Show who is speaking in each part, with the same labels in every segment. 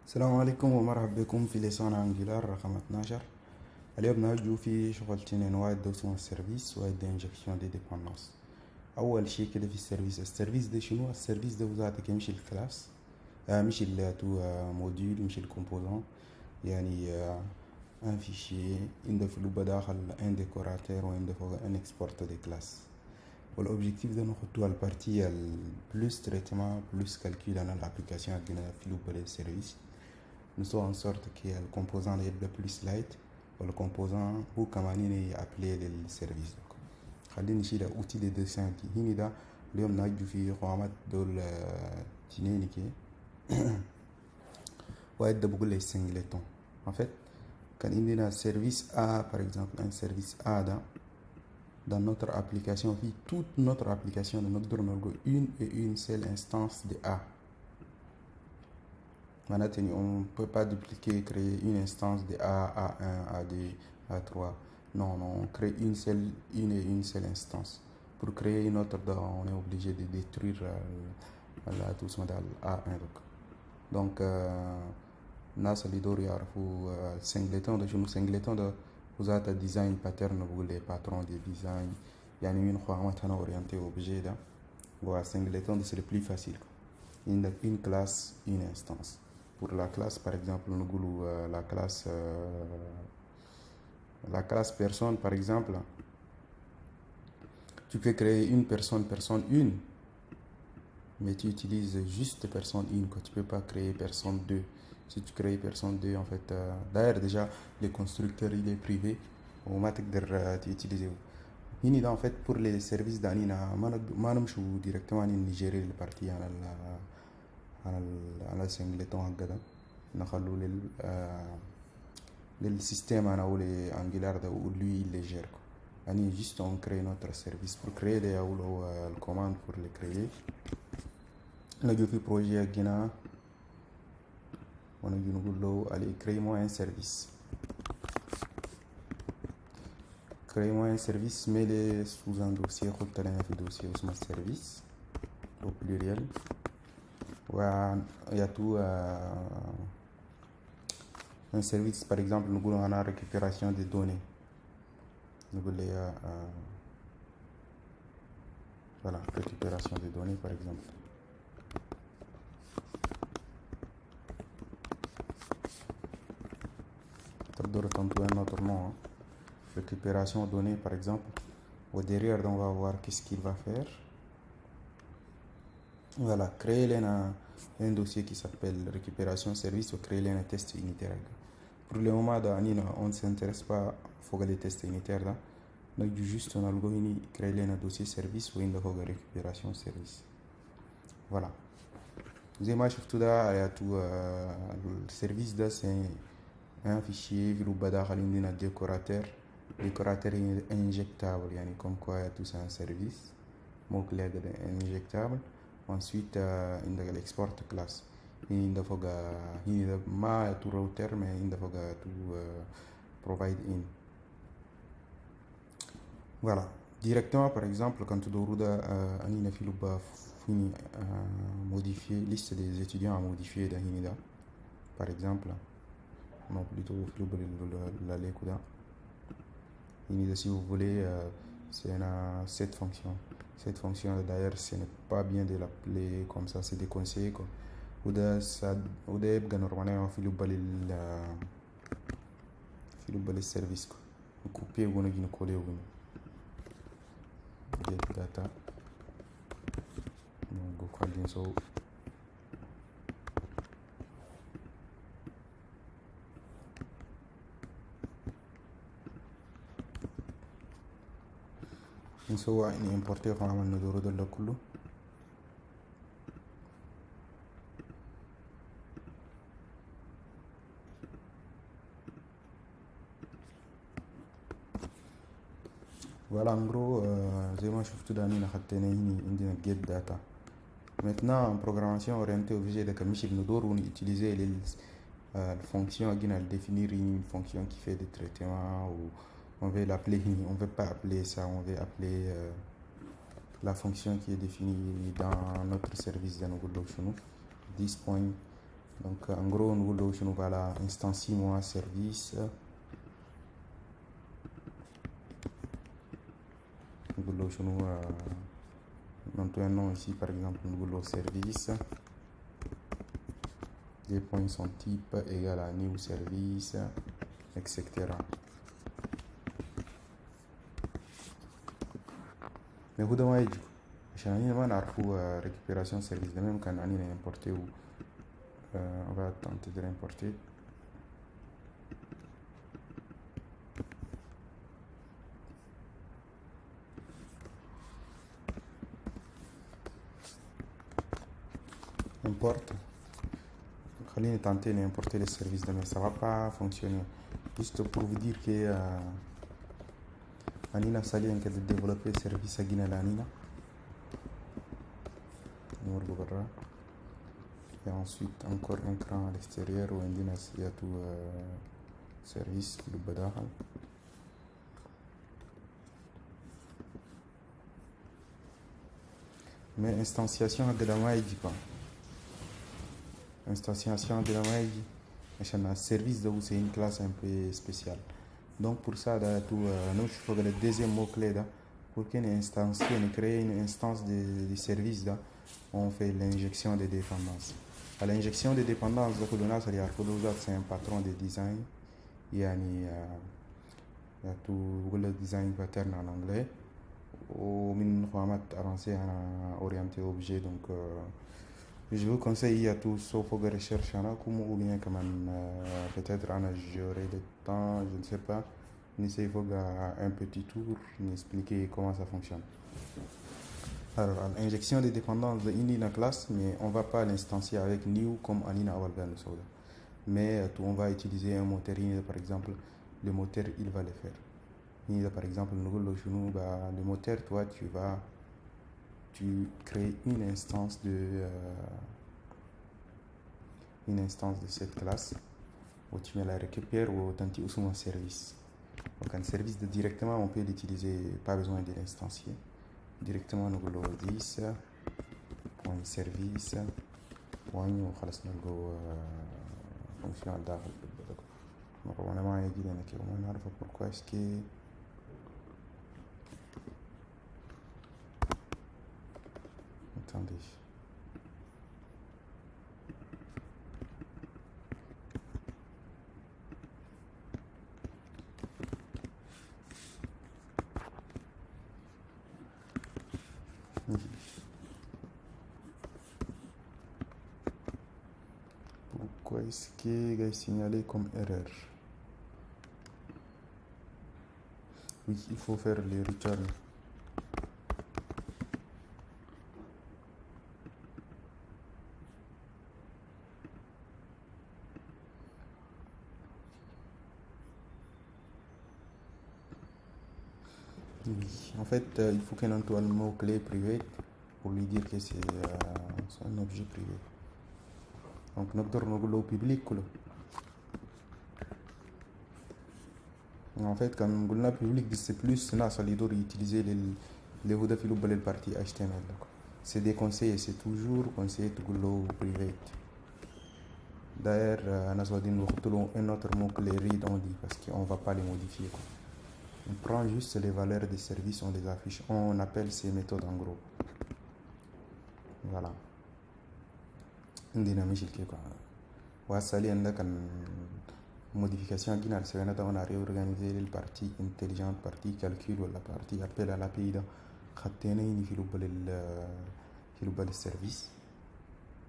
Speaker 1: السلام عليكم ومرحبا بكم في لسان انجولار رقم 12. اليوم نرجو في شغلتين انواع الدوسون السيرفيس وادي انجكشن دي ديبندونس. اول شيء كده في السيرفيس ده شنو؟ السيرفيس ده ذاتك مش الكلاس، مش تو موديول، مش الكومبوزون. يعني ان فيشي عنده في لوبا داخل ان ديكوراتور وعنده فوق ان اكسبورت دي كلاس. والاوبجيكتيف ده ناخدو البارتي البلوس تريتمون بلوس كالكول انا الابليكاسيون عندنا في لوبا دي سيرفيس nous sommes en sorte que le composant est le plus light ou le composant هو كمان est appelé للسيرفيس. خلينا نشيل outil de dessin كي هنا ده اليوم نجو في قوامات دول تنين كي واحد ده بقول لي singleton. en fait كان عندنا service A par exemple, un service A ده dans notre application, في toute notre application نقدر نلقى une et une seule instance de A. Maintenant, on ne peut pas dupliquer, créer une instance de A, A1, A2, A3. Non, on crée une et une seule instance. Pour créer une autre, on est obligé de détruire tout ce modèle A1. Donc, nas lidor يعرفوا singleton ده شنو singleton ده وذات design pattern بقول les patrons de design يعني من خامات هنا orienté objet ده و singleton c'est le plus facile. Il y a une classe, une instance. Pour la classe, par exemple, nous avons la classe personne, par exemple. Tu peux créer une personne, personne une, mais tu utilises juste personne une, quoi. Tu ne peux pas créer personne deux. Si tu crées personne deux, en fait, d'ailleurs, déjà, le constructeur, il est privé, au matin tu utilises. Ici, en fait, pour les services d'Anina, je suis directement en Nigeria, le parti على السنجلتون هكذا نخلو للسيستم انا ولي انجولار ده ولي اللي جيركو يعني juste on crée notre service pour créer ده هو الكوماند pour le créer. نجو في بروجي هنا ونجي نقول له allez crée-moi un service. crée-moi un service mets-le sous un dossier خدت لنا في dossier اسمه service au pluriel. Il y a tout un service, par exemple, nous voulons la récupération des données. Nous voulons voilà, récupération des données, par exemple. تقدر تنطق un autre nom, hein. Récupération de données, par exemple. Au derrière, on va voir qu'est-ce qu'il va faire. Voilà, créer un dossier qui s'appelle récupération service ou créer un test unitaire. Pour le moment, on ne s'intéresse pas aux tests unitaires. Donc, juste, on a créer un dossier service ou une récupération service. Voilà. Vous avez tout le service, c'est un fichier, un décorateur. Décorateur injectable, comme quoi tout c'est un service. Mot-clé injectable. Ensuite in l'export class in the foga in the ma to router mais in the foga to provide in. Voilà, directement par exemple quand tu dois anina filuba fini modifier liste des étudiants à modifier dans Hinida par exemple, non plutôt filuba la lekuda Hinida si vous voulez c'est cette fonction. Cette fonction d'ailleurs ce n'est pas bien de l'appeler comme ça, c'est déconseillé quoi. وده يبقى normalement في لوبا للسيرفيس نكوبيه ونجي نكوليه ون get data نقول خلينا نسوي نسوي يعني importer ونعمل ندور ده كله. Voilà, en gros, زي ما شفتوا ده هنا خدتنا هنا عندنا get data. Maintenant en programmation orientée objet de كمشي ندور ونutiliser les fonctions à définir une fonction qui fait des traitements ou on veut l'appeler, on veut pas appeler ça, on veut appeler la fonction qui est définie dans notre service de Google Chez nous 10. Donc en gros nous voilà instance moi service nous un nom ici par exemple nous service des points son type égal à new service etc. mais vous devez récupération service de même quand on est importé ou on va tenter de l'importer. Importe. Allez tenter d'importer les services de mais ça va pas fonctionner. Juste pour vous dire que Anina Salien qui a développé le service à Guinée Lanina. Et ensuite encore un cran à l'extérieur où il y a tout service le badahal. Mais instantiation de la maïdi quoi. Instantiation de la maïdi. Un service de où c'est une classe un peu spéciale. Donc pour ça, nous il faut que le deuxième mot-clé pour qu'une instance, créer une instance de service, on fait l'injection de dépendance. À l'injection de dépendance, c'est un patron de design. Il y a tout le design pattern en anglais. Au minimum avancé orienté objet. Donc je vous conseille à tous sauf que recherche ou bien quand même peut-être j'aurai le temps, je ne sais pas. N'essayez un petit tour, expliquer comment ça fonctionne. Alors, l'injection de dépendance de une classe, mais on ne va pas l'instancier avec new comme Anina Awalgan. Mais on va utiliser un moteur, par exemple, le moteur il va le faire. Par exemple, le moteur, toi, tu crées une instance de cette classe où tu la récupères ou tu as un service. Donc un service directement on peut l'utiliser, pas besoin de l'instancier. Directement nous allons 10 point service point ou خلاص نلقوا fonction داخل. Donc on a ما يجي لنا كده وما نعرف pourquoi est-ce que attendez. Pourquoi est-ce qu'il est signalé comme erreur? Oui, il faut faire les return. Oui, en fait, il faut qu'on ait un mot-clé privé pour lui dire que c'est un objet privé. Donc, nous public. En fait, quand on a public, c'est plus ça doit utiliser les parties HTML. C'est des conseils, c'est toujours conseillé de privé. D'ailleurs, on a un autre mot-clé read on dit parce qu'on ne va pas les modifier. On prend juste les valeurs des services, on les affiche. On appelle ces méthodes en gros. Voilà. Modification on a réorganisé les parties intelligentes, partie calcul ou la partie appel à l'API. Le service.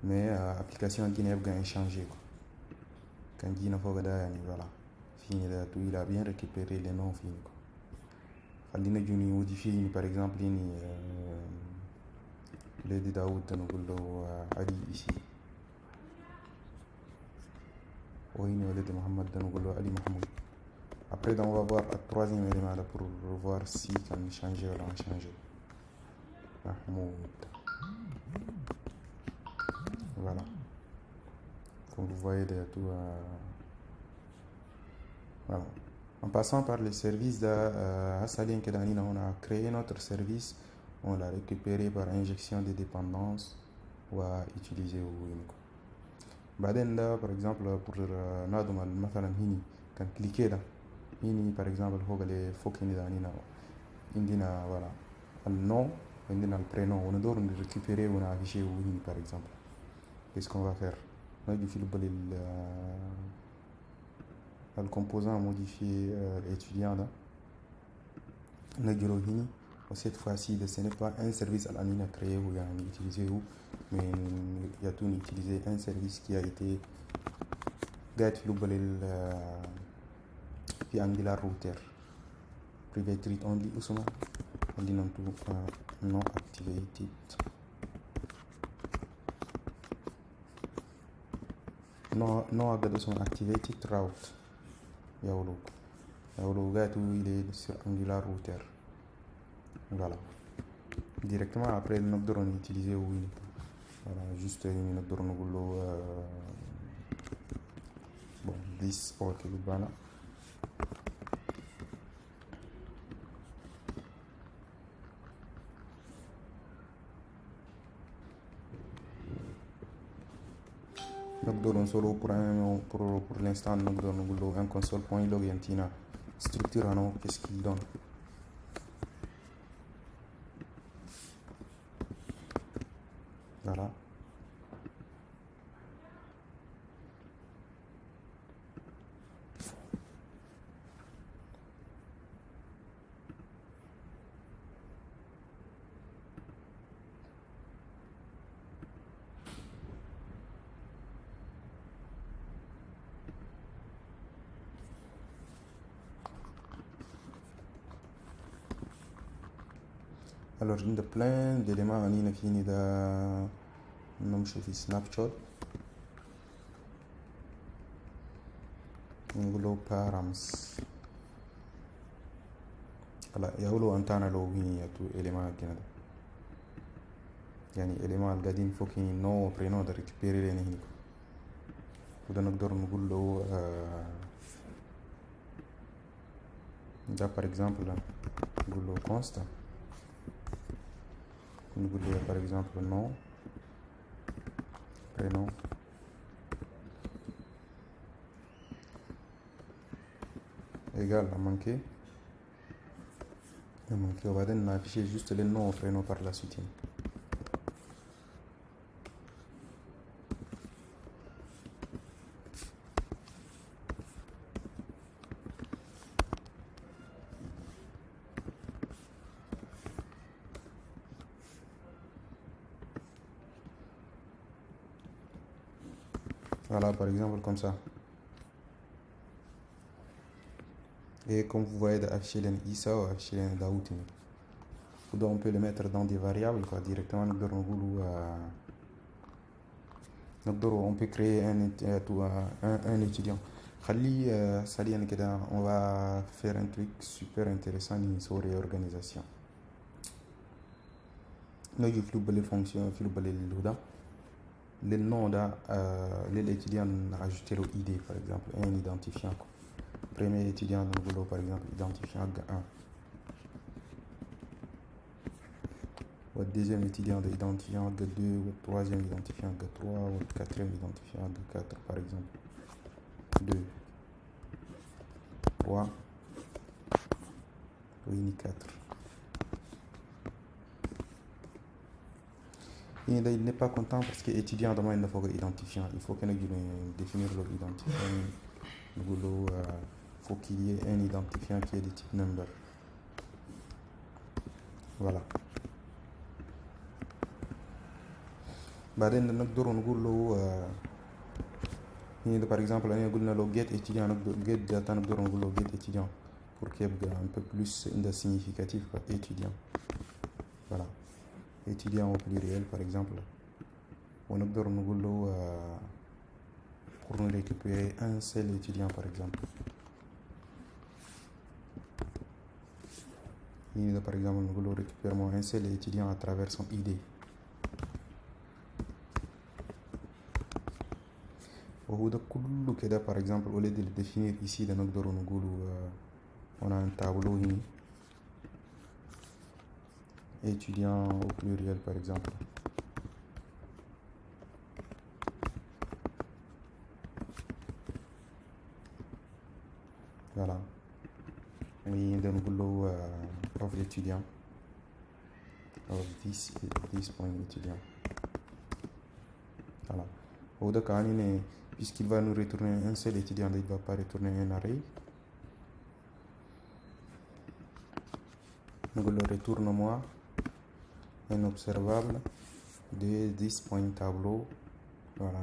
Speaker 1: Mais l'application a changé. Quand voilà. Fini, il a bien récupéré les noms finis. Modifier par exemple le Daoud Ali ici. Oui, le de Mohamed Ali Mahmoud. Après, on va voir le troisième élément là, pour voir si ça a changé ou non changé. Mahmoud. Voilà. Comme vous voyez, tout. Voilà. En passant par les services d'Assalien Kedani, on a créé notre service, on l'a récupéré par injection de dépendance ou à utiliser au Winco. بعدين ده par exemple pour نادم مثلا هني كان كليكي ده هني par exemple فوق اللي فوق هني ده هنا عندنا voilà النو عندنا البرينو وندور نريكيبيري ونافيشي هني par exemple. Qu'est-ce qu'on va faire? نجي في le composant modifié étudiant là نجي له هني. وسيت fois-ci ce n'est pas un service à l'anine créé ou يعني utilisé ou mais il y a tout utilisé un service qui a été قاعد في في Angular router private read only اسمه عندنا no activated no قاعد اسمه activated route يولو قاعد il est sur Angular router. Voilà. Directement après نقدر نutiliser وين voilà juste نقدر نقول له bon this port اللي بانا نقدر نسولو pour l'instant نقدر نقول له un console.log ينتينا structure هنا qu'est-ce qu'il donne. Voilà. Alors il y a plein d'éléments هنا فيني ده نمشي في سناب شوت نقول له params هلا يقولوا انتانا لو هني تو إليمان كده يعني إليمان القاعدين فوق هني نو برينو ده ريكبيري لين هني وده نقدر نقول له ده par exemple نقول له constant نقول له par exemple non prénom égal à manquer وبعدين نافيشي juste les noms prénom par la suite. Voilà par exemple comme ça. Et comme vous voyez afficher les Issa ou afficher les Daout. Donc on peut le mettre dans des variables quoi, directement on peut créer un étudiant. On va faire un truc super intéressant sur réorganisation. Nous avons les fonctions, le nom de l'étudiant a ajouté l'ID par exemple, un identifiant. Premier étudiant dans le boulot par exemple, identifiant 1. Ou deuxième étudiant de identifiant 2, ou troisième identifiant 3, ou quatrième identifiant 4 par exemple. 2, 3, oui 4. Il n'est pas content parce que l'étudiant demande il faut identifiant. Il faut qu'on définir l'identifiant. Le boulot, faut qu'il y ait un identifiant qui est de type number. Voilà. بعدين نقدر نقول له هنا par exemple أنا قلنا له get étudiant get data نقدر نقول له get étudiant pour qu'il y ait un peu plus de significatif étudiant. Voilà. Étudiant au pluriel par exemple. ونقدر نقول له pour nous récupérer un seul étudiant par exemple. هنا par exemple نقول له récupère-moi un seul étudiant à travers son ID. وهو ده كله كده par exemple au lieu de le définir ici ده نقدر نقول on a un tableau هنا étudiant au pluriel par exemple. voilà نقدر نقول له of étudiant of this point étudiant. Voilà. Au cas puisqu'il va nous retourner un seul étudiant, il ne va pas retourner un array. Nous le retourne-moi un observable de this point tableau. Voilà,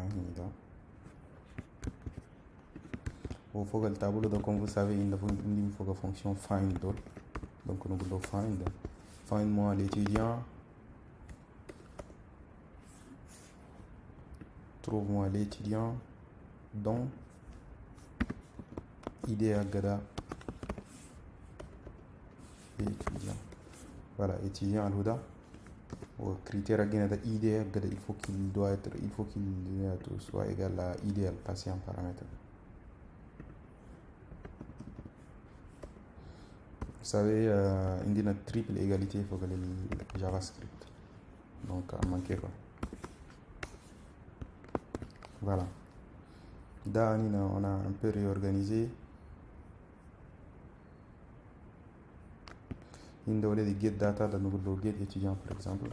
Speaker 1: au fond le tableau, donc comme vous savez, il faut la fonction find. Donc nous allons find moi l'étudiant, trouve-moi l'étudiant dont idée agada étudiant. Voilà, étudiant al-huda au critère agada idée agada, il faut qu'il soit égal à idéal passé en paramètre. Vous savez, il y a une triple égalité pour le JavaScript. Donc, à manquer quoi. Voilà. Là, on a un peu réorganisé. Il y a des get data dans le get étudiant, par exemple.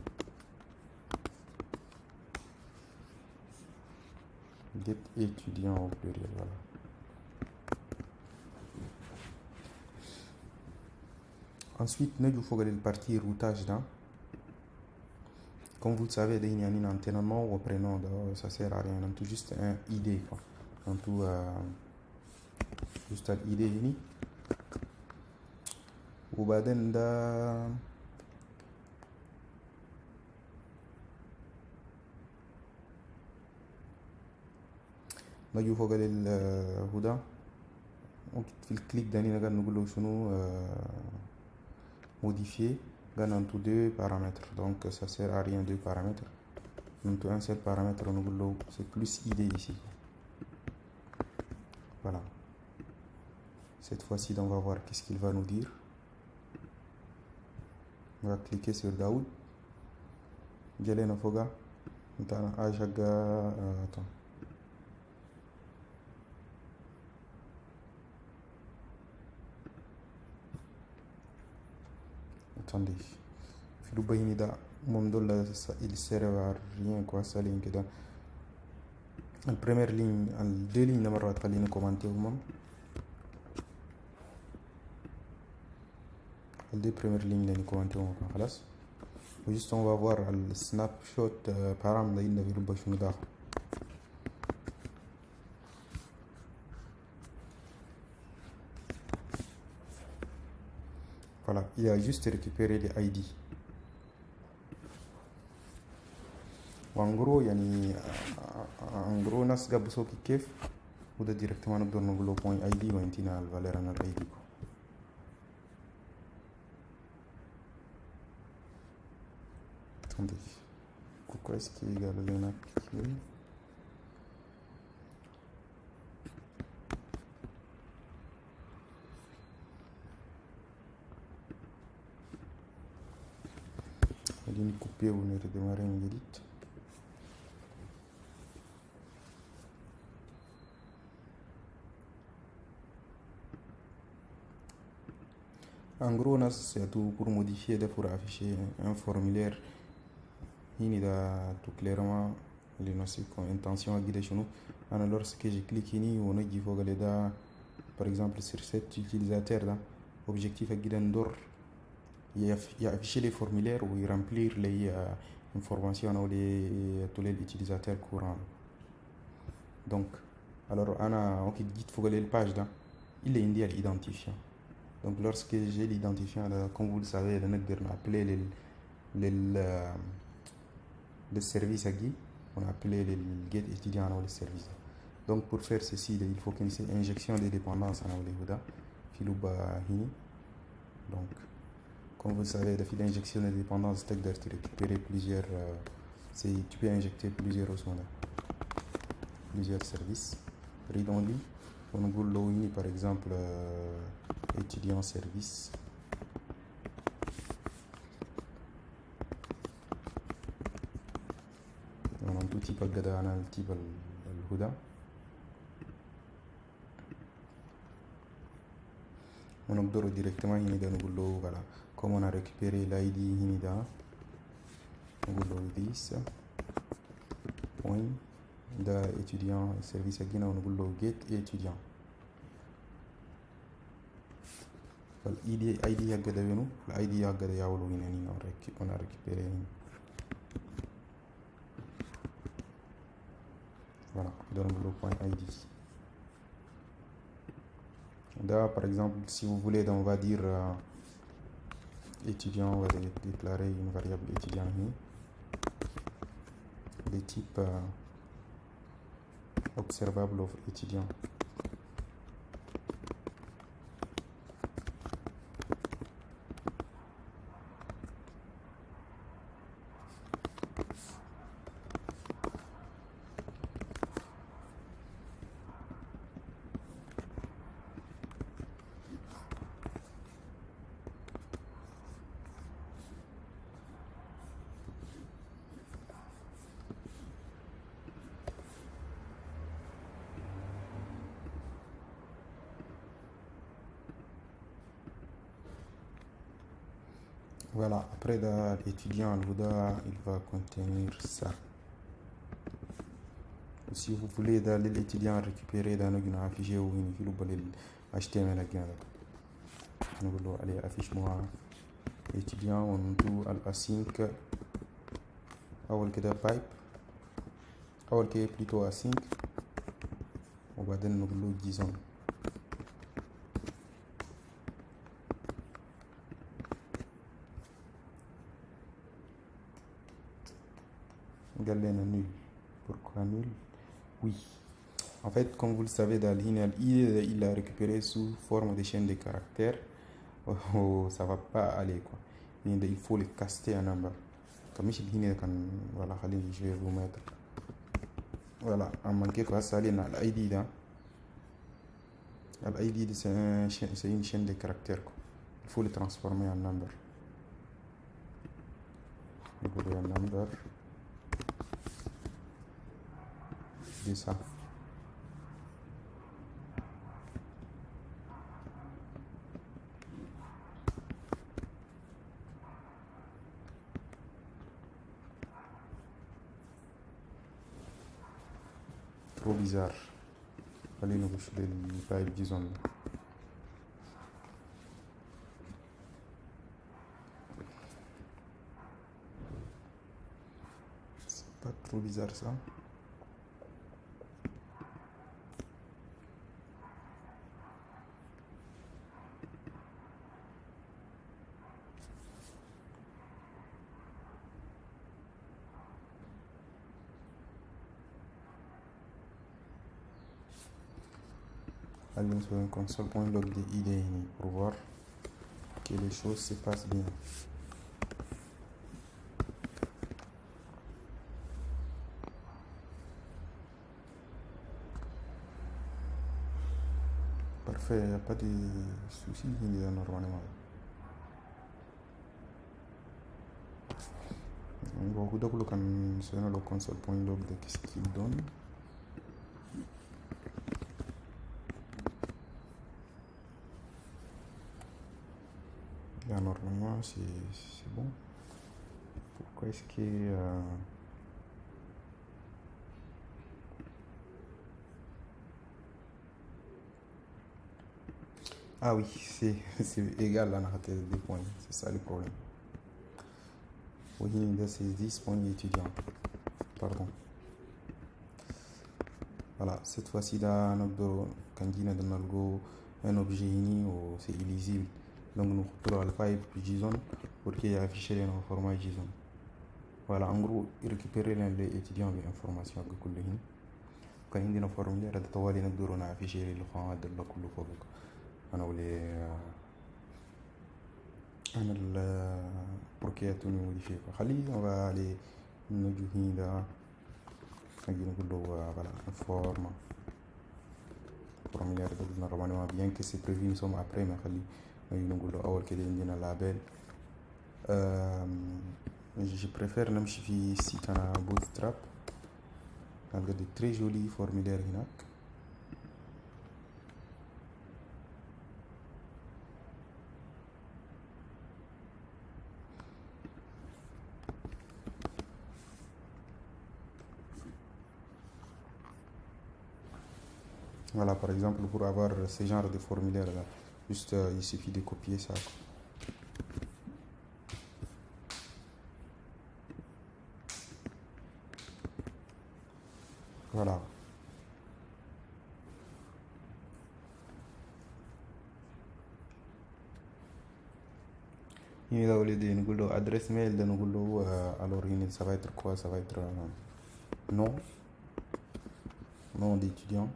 Speaker 1: Get étudiant au pluriel, voilà. Ensuite, nous faut aller partie routage là. Comme vous le savez, il y a un entraînement ou un prénom, ça sert à rien. On a tout juste un ID quoi. On a tout juste un ID ici. Ou baden da nous faut aller le huda. On clique dans les nous modifier gagnant tous deux paramètres, donc ça sert à rien deux paramètres. Donc un seul paramètre, c'est plus id ici. Voilà, cette fois-ci on va voir qu'est-ce qu'il va nous dire. On va cliquer sur Daoud Gelena Foga attends. Attendez, il sert à rien quoi, ça ligne que la première ligne, deux lignes مرات خلينا commenter les deux premières lignes les commenter خلاص. Juste on va voir le snapshot paramètre اللي في ربع شنو داخل. Voilà, il a juste récupéré les ID. En gros, nas gabso kif ou directement نقدر نقول point ID وانتينا الفالير انا ID. Attendez, pourquoi est-ce qu'il y a le lien appliqué? خليني copier ou redémarrer une edit. En gros, c'est tout pour modifier, pour afficher un formulaire. Il y a tout clairement les intentions à guider chez nous. Alors, lorsque je clique ici, on a dit par exemple sur cet utilisateur là, objectif à guider il y a affiché les formulaires ou remplir les informations ou tous les utilisateurs courants. Donc, alors on a dit faut aller la page là, il est indiqué l'identifiant. Donc lorsque j'ai l'identifiant, comme vous le savez, on a appelé le service à Guy, on a appelé le get étudiant ou le service. Donc pour faire ceci, il faut qu'il y ait une injection de dépendance en Aouléhouda, Filouba Hini. Donc, comme vous le savez, la l'injection de dépendance, c'est de récupérer plusieurs, tu peux injecter plusieurs services. Read-only, on a par exemple étudiant service. On a tout type de type. ونقدر directement هنا ده نقول له voilà comme on a récupéré l'ID هنا ده نقول له this point ده étudiant service حقنا ونقول له get étudiant فال ID حق ده وينو ال ID حق ده يعولو هنا on a récupéré هنا voilà ده نقول له point ID là par exemple si vous voulez on va dire étudiant, on va déclarer une variable étudiant ici de type observable of étudiant. Voilà, après l'étudiant, il va contenir ça. Si vous voulez l'étudiant récupérer dans une affiché ou une file ou HTML, nous allez affiche-moi étudiant, on do async, أول كده pipe أول كده plutôt async وبعدين نقول له JSON. Nul. Pourquoi nul? Oui. En fait, comme vous le savez, dans l'INEL, il a récupéré sous forme de chaîne de caractères. Oh, ça va pas aller quoi. Il faut le caster en number. Comme je dis, voilà, je vais vous mettre. Voilà, en manqué quoi, ça allait dans l'ID là. L'ID c'est une chaîne de caractères quoi. Il faut le transformer en number. Vous voulez un number. C'est ça. Trop bizarre. Allez nous boucher les pipes disons. C'est pas trop bizarre ça. Allons sur un console.log de ID pour voir que les choses se passent bien. Parfait, il n'y a pas de soucis normalement. On va regarder sur le console.log de qu'est-ce qu'il donne. Là, normalement, c'est bon. Pourquoi est-ce que... Ah oui, c'est égal à la des points. C'est ça le problème. Oui, c'est 10 points étudiants. Pardon. Voilà, cette fois-ci, dans notre candidat de notre un objet ou c'est illisible. Donc nous retrouvons le pipe JSON pour qu'il y ait affiché dans le format JSON. Voilà, en gros, récupérer les étudiants les informations que nous avons. Quand nous avons un formulaire, nous avons affiché le format de la couleur pour pour qu'il y ait tout modifié. On va aller nous voilà, un format formulaire normalement bien que c'est prévu nous sommes après mais label je préfère même si site en Bootstrap avec de très jolis formulaires Voilà, par exemple, pour avoir ce genre de formulaire là, juste il suffit de copier ça, quoi. Voilà. Il a oublié de nous adresse mail de nous alors ça va être quoi? Ça va être nom, nom d'étudiant.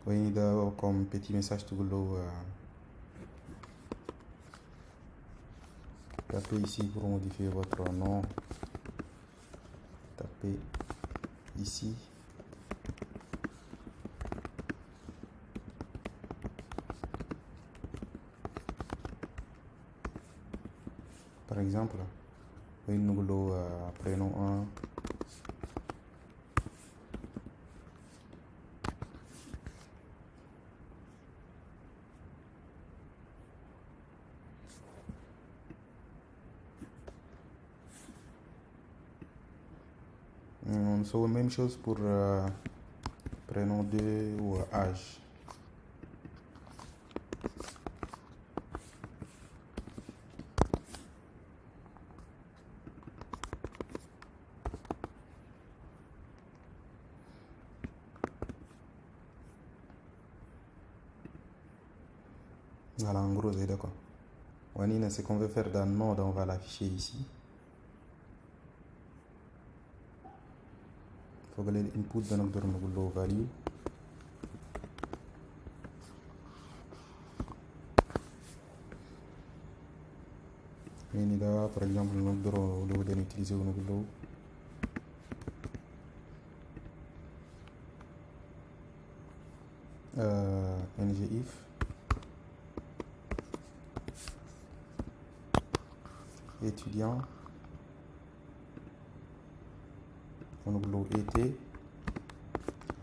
Speaker 1: Oui, il a comme petit message tout tapez ici pour modifier votre nom. Tapez ici. Par exemple, oui, nous prénom 1. So, même chose pour prénom 2 ou âge. Voilà, en gros, c'est d'accord. Wanina, ce qu'on veut faire dans Node, on va l'afficher ici. Il faut que l'input de notre value. Et là, par exemple, nous devons utiliser ngif étudiant on été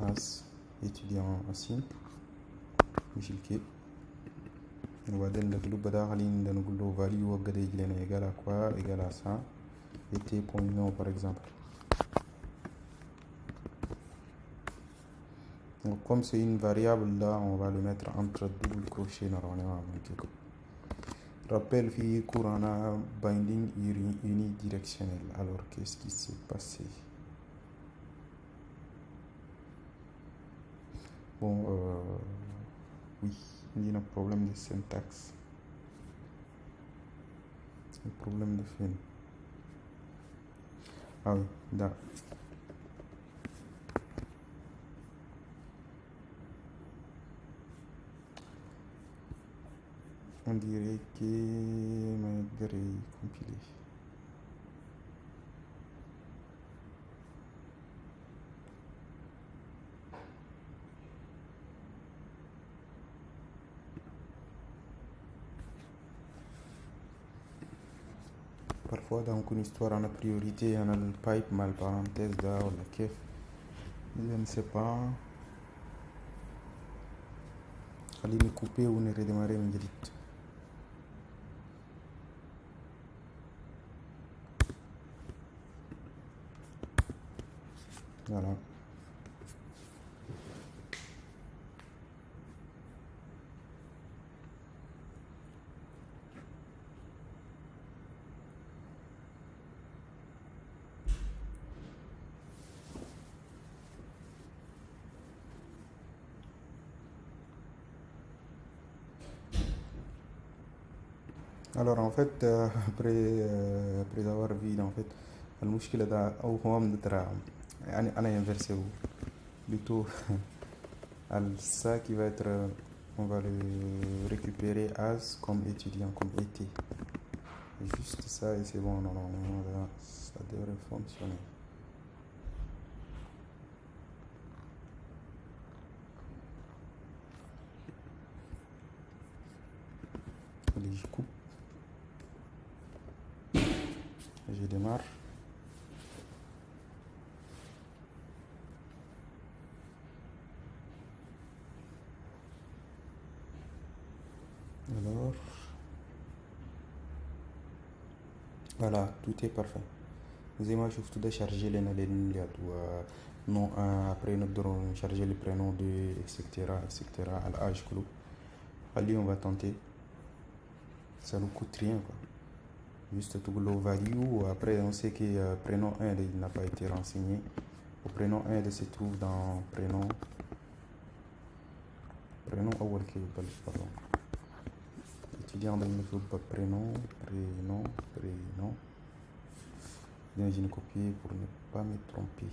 Speaker 1: as étudiant async مشلكي وبعدين نقول بداخلين نقول له value وقد يجي لنا égal à quoi égal à ça été point nom par exemple. Donc comme c'est une variable là on va le mettre entre double crochet normalement. Rappel في courant binding unidirectionnel. Alors qu'est-ce qui s'est passé? Bon, oui, il y a un problème de syntaxe. Un problème de fin. Ah oui, là. On dirait que malgré compilé. Parfois dans une histoire on a priorité, on a le pipe mal parenthèse là ou la kef. Je ne sais pas. Allez me couper ou ne redémarrer une grille. Voilà. Alors en fait après avoir vu en fait المشكلة ده أو هو من ترى يعني أنا inversé plutôt ça qui va être on va le récupérer as comme étudiant comme été juste ça et c'est bon normalement là, ça devrait fonctionner. Allez, je coupe, je démarre. Alors voilà, tout est parfait. زي ما شفتوا ده شارجي لنا للمليات نو après نقدروا نشارجي لي برينون دو اكسيتيرا اكسيتيرا الاج كله. خليه on va tenter, ça nous coûte rien quoi. Juste tout le value. Après on sait que prénom 1 il n'a pas été renseigné. Le prénom 1 se trouve dans prénom أول كي يبلش pardon. étudiant dans le groupe prénom bien j'ai copié pour ne pas me tromper.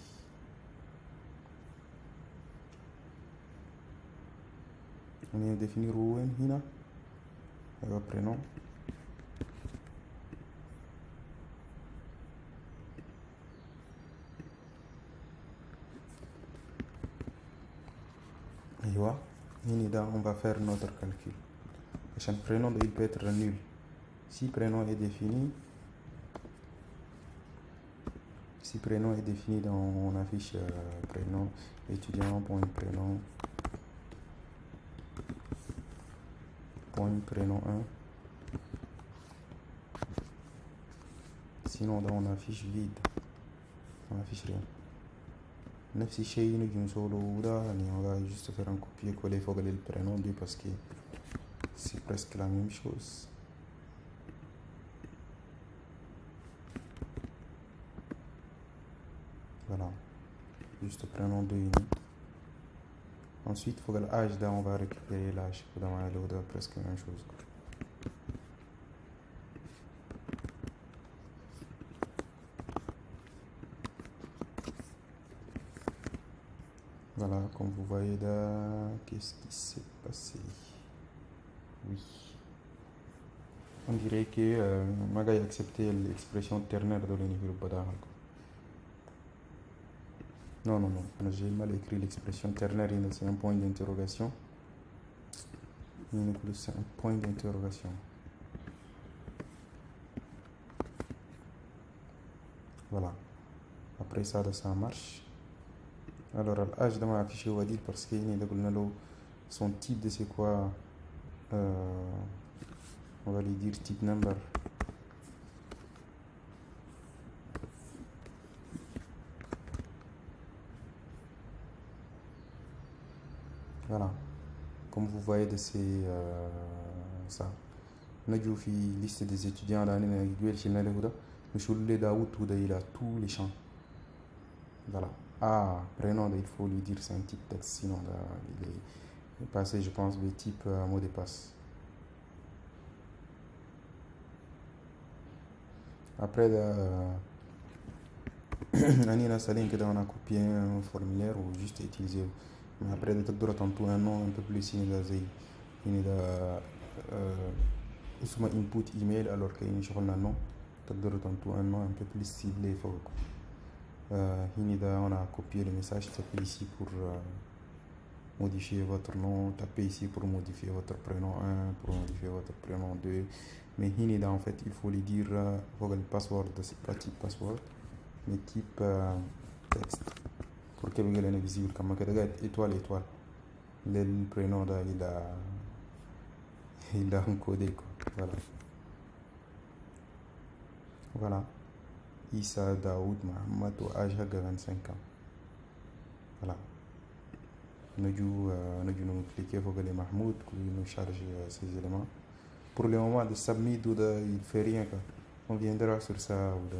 Speaker 1: On va définir وين هنا أيوة prénom أيوة هنا on va faire notre calcul. Le prénom il peut être nul. Si prénom est défini, dans on affiche prénom étudiant prénom 1. Sinon on affiche vide, on affiche rien. نفس الشيء نجي نسوله ده يعني on va juste faire un copier-coller فوق البرينون دي parce que c'est presque la même chose. Voilà, juste prénom de uni. Ensuite faut que l'âge là on va récupérer l'âge dans l'autre presque la même chose. Voilà, comme vous voyez là, qu'est-ce qui s'est passé? Oui. On dirait que Maga a accepté l'expression ternaire de l'univers Badahal. Non, j'ai mal écrit l'expression ternaire, c'est un point d'interrogation. C'est un point d'interrogation. Voilà. Après ça marche. Alors l'âge de ma affiché on va dire parce qu'il y a son type de c'est quoi, on va lui dire type number. Voilà, comme vous voyez de ces ça on a fait liste des étudiants dans l'année chez Nalehouda. Monsieur le Daoud il a tous les champs. Voilà. Prénom il faut lui dire c'est un type texte, sinon il est passé je pense le type mot de passe. Après on a copié un formulaire ou juste utilisé. Mais après tu dois tantôt un nom un peu plus input email alors qu'il y a un nom tu dois tantôt un nom un peu plus ciblé. On a copié le message, tapez ici pour modifier votre nom, tapez ici pour modifier votre prénom 1, pour modifier votre prénom 2. Mais en fait il faut lui dire le password, c'est pas type password mais type texte pour que le est visible comme étoile le prénom là il a encodé quoi. Voilà. Issa Daoud Mohamed au âge de 25 ans. Voilà. Nous allons cliquer sur le Mahmoud pour nous charger ces éléments. Pour le moment de submit il ne fait rien. On viendra sur ça ou de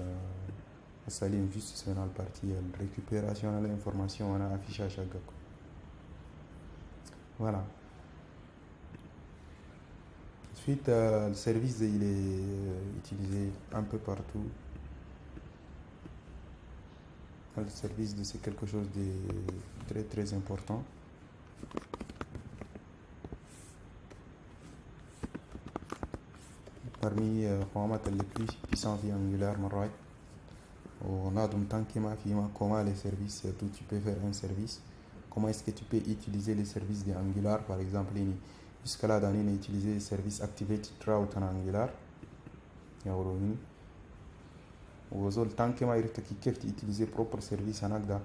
Speaker 1: Salim juste sur la partie récupération de l'information, on a affichage à gars. Voilà. Ensuite, le service il est utilisé un peu partout. Le service c'est quelque chose de très très important. Parmi les plus puissants via Angular, on a donc tant que comment les services, tu peux faire un service, comment est-ce que tu peux utiliser les services de Angular par exemple. Jusqu'à là, on a utilisé le service Activated Route en Angular. Tant que tu peux utiliser propre service en Agda,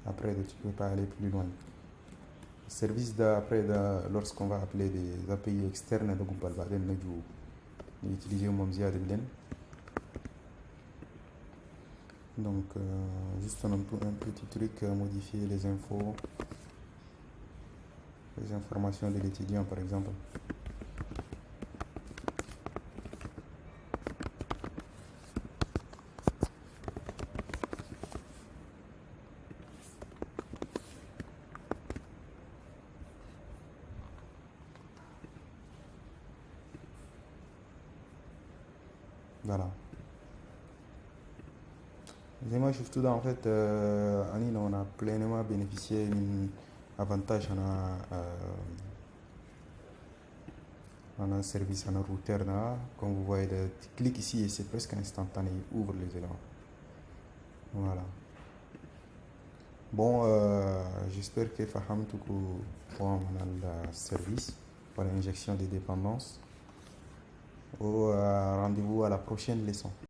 Speaker 1: après tu peux pas aller plus loin. Le service d'après lorsqu'on va appeler des API externes de Google utiliser Momzia de Blen. Donc, juste un petit truc, modifier les informations de l'étudiant par exemple. Voilà. Les images surtout en fait, Anine, on a pleinement bénéficié d'un avantage on a un service, on a un routeur là, comme vous voyez, tu cliques ici et c'est presque instantané, il ouvre les éléments. Voilà. Bon, j'espère que Faham Toukou pour le service pour l'injection des dépendances. Au rendez-vous à la prochaine leçon.